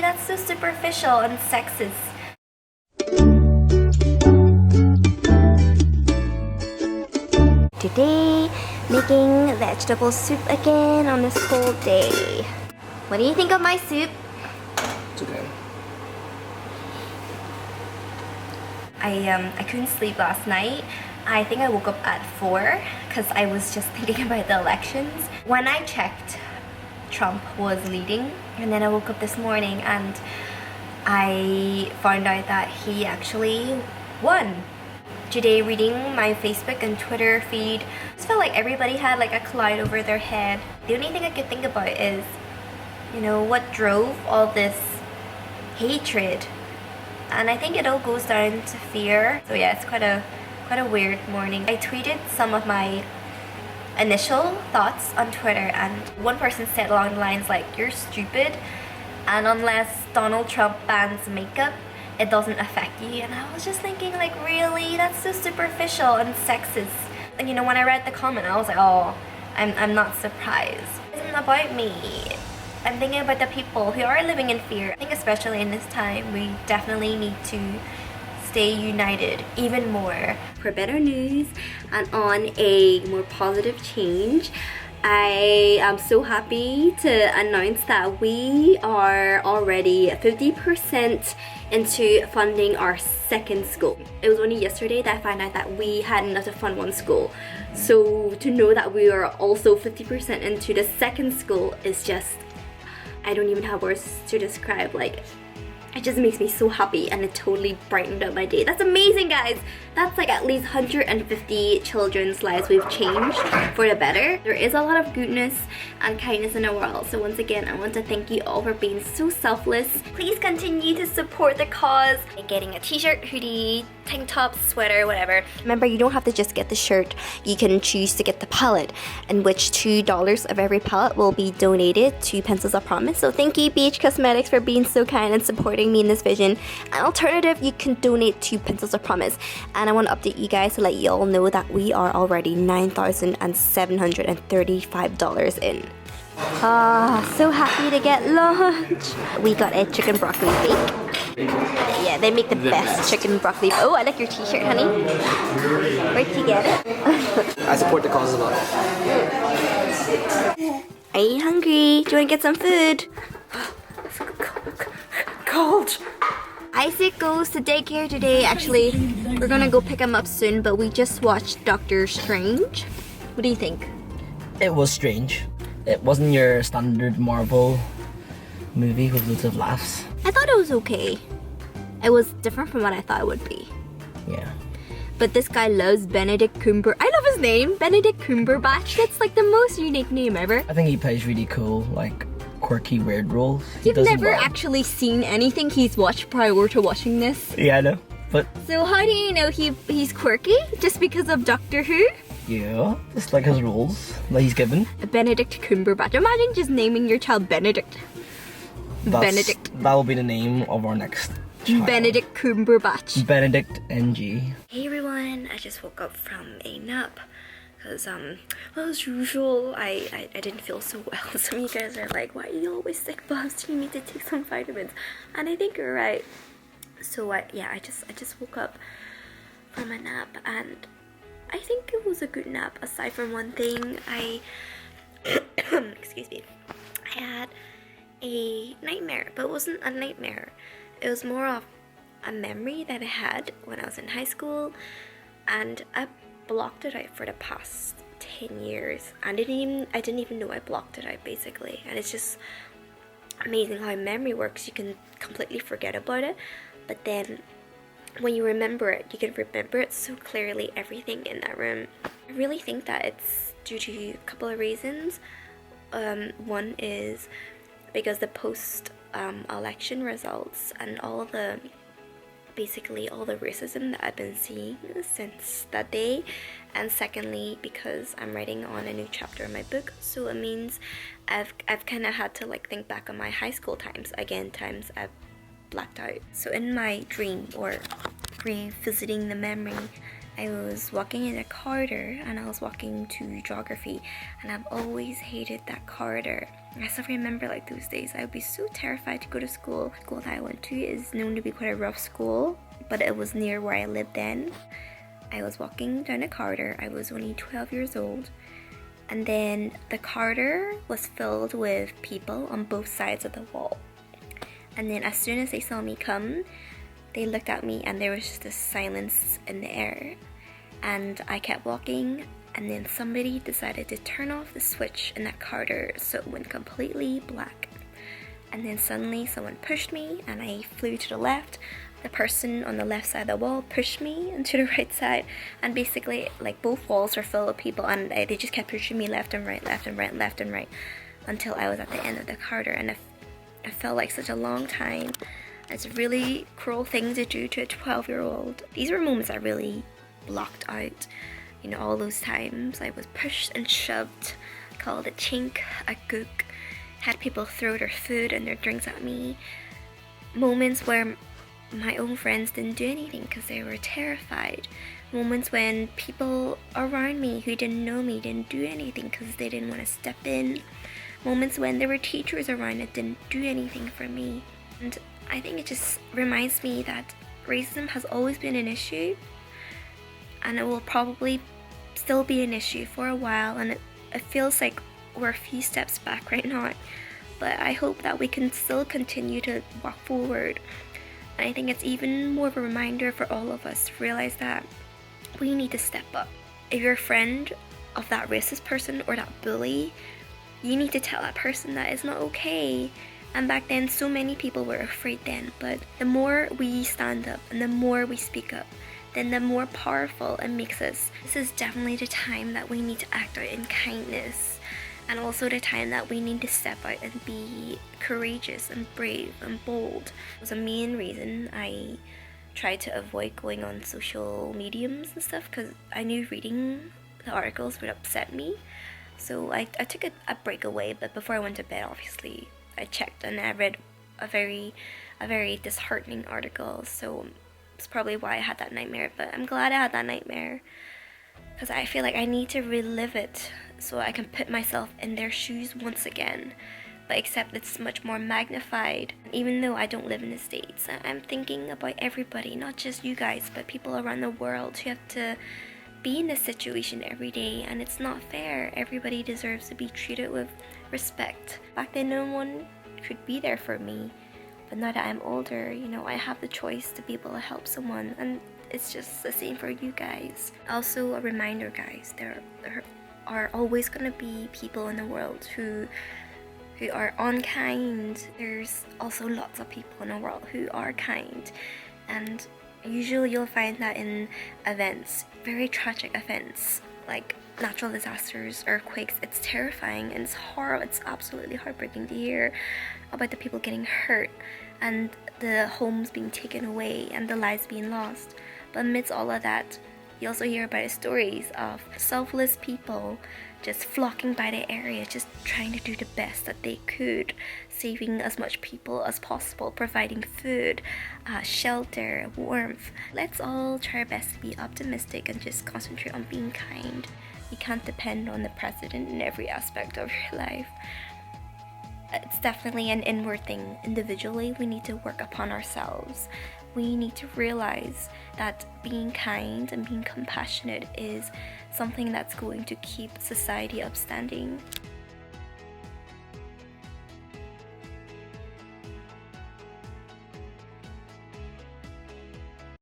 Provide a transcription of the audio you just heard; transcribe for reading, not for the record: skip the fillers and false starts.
that's so superficial and sexist. Today, making vegetable soup again on this cold day. What do you think of my soup? It's okay. I couldn't sleep last night. I think I woke up at 4 because I was just thinking about the elections. When I checked, Trump was leading, and then I woke up this morning and I found out that he actually won. Today, reading my Facebook and Twitter feed, I just felt like everybody had like a cloud over their head. The only thing I could think about is, you know, what drove all this hatred. And I think it all goes down to fear. So yeah, it's quite a weird morning. I tweeted some of my initial thoughts on Twitter, and one person said along the lines like, "You're stupid, and unless Donald Trump bans makeup, it doesn't affect you." And I was just thinking like, really? That's so superficial and sexist. And you know, when I read the comment, I was like, oh, I'm not surprised. It isn't about me. I'm thinking about the people who are living in fear. I think especially in this time, we definitely need to stay united even more. For better news and on a more positive change, I am so happy to announce that we are already 50% into funding our second school. It was only yesterday that I found out that we had enough to fund one school. So to know that we are also 50% into the second school is just, I don't even have words to describe. Like, it just makes me so happy, and it totally brightened up my day. That's amazing, guys. That's like at least 150 children's lives we've changed for the better. There is a lot of goodness and kindness in the world. So once again, I want to thank you all for being so selfless. Please continue to support the cause by getting a t-shirt, hoodie, tank top, sweater, whatever. Remember, you don't have to just get the shirt. You can choose to get the palette, in which $2 of every palette will be donated to Pencils of Promise. So thank you, BH Cosmetics, for being so kind and supporting me in this vision. An alternative, you can donate to Pencils of Promise. And I want to update you guys to let you all know that we are already $9,735 in. So happy to get lunch. We got a chicken broccoli bake. Yeah, they make the best chicken broccoli. Oh, I like your t-shirt, honey. Where'd you get it? I support the cause a lot. Are you hungry? Do you want to get some food? Cold! Isaac goes to daycare today. Actually, we're gonna go pick him up soon, but we just watched Doctor Strange. What do you think? It was strange. It wasn't your standard Marvel movie with loads of laughs. I thought it was okay. It was different from what I thought it would be. Yeah. But this guy loves Benedict Cumber. I love his name, Benedict Cumberbatch. That's like the most unique name ever. I think he plays really cool, like quirky, weird roles. You've never actually seen anything he's watched prior to watching this? Yeah, I know. But so how do you know he's quirky? Just because of Doctor Who? yeah, just like his roles that he's given. Benedict Cumberbatch. Imagine just naming your child Benedict. Benedict. That will be the name of our next child. Benedict Cumberbatch. Benedict NG. Hey everyone, I just woke up from a nap. Because, well, as usual, I didn't feel so well. Some of you guys are like, why are you always sick, Bubs? You need to take some vitamins. And I think you're right. So, I just woke up from a nap, and I think it was a good nap. Aside from one thing, excuse me, I had a nightmare, but it wasn't a nightmare. It was more of a memory that I had when I was in high school, and I blocked it out for the past 10 years. I didn't even know I blocked it out, basically. And it's just amazing how memory works. You can completely forget about it, but then when you remember it, you can remember it so clearly, everything in that room. I really think that it's due to a couple of reasons. One is because the post-election results and all the racism that I've been seeing since that day, and secondly because I'm writing on a new chapter in my book, so it means I've kind of had to like think back on my high school times again, times I've blacked out. So in my dream, or revisiting the memory, I was walking in a corridor and I was walking to geography, and I've always hated that corridor. I still remember like those days. I would be so terrified to go to school. The school that I went to is known to be quite a rough school, but it was near where I lived then. I was walking down a corridor. I was only 12 years old. And then the corridor was filled with people on both sides of the wall. And then as soon as they saw me come, they looked at me and there was just this silence in the air. And I kept walking, and then somebody decided to turn off the switch in that corridor so it went completely black. And then suddenly someone pushed me and I flew to the left. The person on the left side of the wall pushed me into the right side, and basically like both walls were full of people, and they just kept pushing me left and right, left and right, left and right, until I was at the end of the corridor. And it felt like such a long time. It's a really cruel thing to do to a 12-year-old. These were moments that really blocked out, you know, all those times I was pushed and shoved, called a chink, a gook, had people throw their food and their drinks at me. Moments where my own friends didn't do anything because they were terrified. Moments when people around me who didn't know me didn't do anything because they didn't want to step in. Moments when there were teachers around that didn't do anything for me. And I think it just reminds me that racism has always been an issue, and it will probably still be an issue for a while, and it feels like we're a few steps back right now, but I hope that we can still continue to walk forward. And I think it's even more of a reminder for all of us to realize that we need to step up. If you're a friend of that racist person or that bully, you need to tell that person that it's not okay. And back then, so many people were afraid then, but the more we stand up and the more we speak up, then the more powerful it makes us. This is definitely the time that we need to act out in kindness, and also the time that we need to step out and be courageous and brave and bold. It was a main reason I tried to avoid going on social mediums and stuff, because I knew reading the articles would upset me. So I took a break away, but before I went to bed, obviously, I checked and I read a very disheartening article. So it's probably why I had that nightmare, but I'm glad I had that nightmare, because I feel like I need to relive it so I can put myself in their shoes once again, but except it's much more magnified. Even though I don't live in the States, I'm thinking about everybody, not just you guys, but people around the world who have to be in this situation every day, and it's not fair. Everybody deserves to be treated with respect. Back then, no one could be there for me, but now that I'm older, you know, I have the choice to be able to help someone, and it's just the same for you guys. Also, a reminder, guys, there are always gonna be people in the world who are unkind. There's also lots of people in the world who are kind, and usually you'll find that in events, very tragic events like natural disasters, earthquakes. It's terrifying and it's horrible. It's absolutely heartbreaking to hear about the people getting hurt and the homes being taken away and the lives being lost. But amidst all of that, you also hear about stories of selfless people just flocking by the area, just trying to do the best that they could, saving as much people as possible, providing food, shelter, warmth. Let's all try our best to be optimistic and just concentrate on being kind. You can't depend on the president in every aspect of your life. It's definitely an inward thing. Individually, we need to work upon ourselves. We need to realize that being kind and being compassionate is something that's going to keep society upstanding.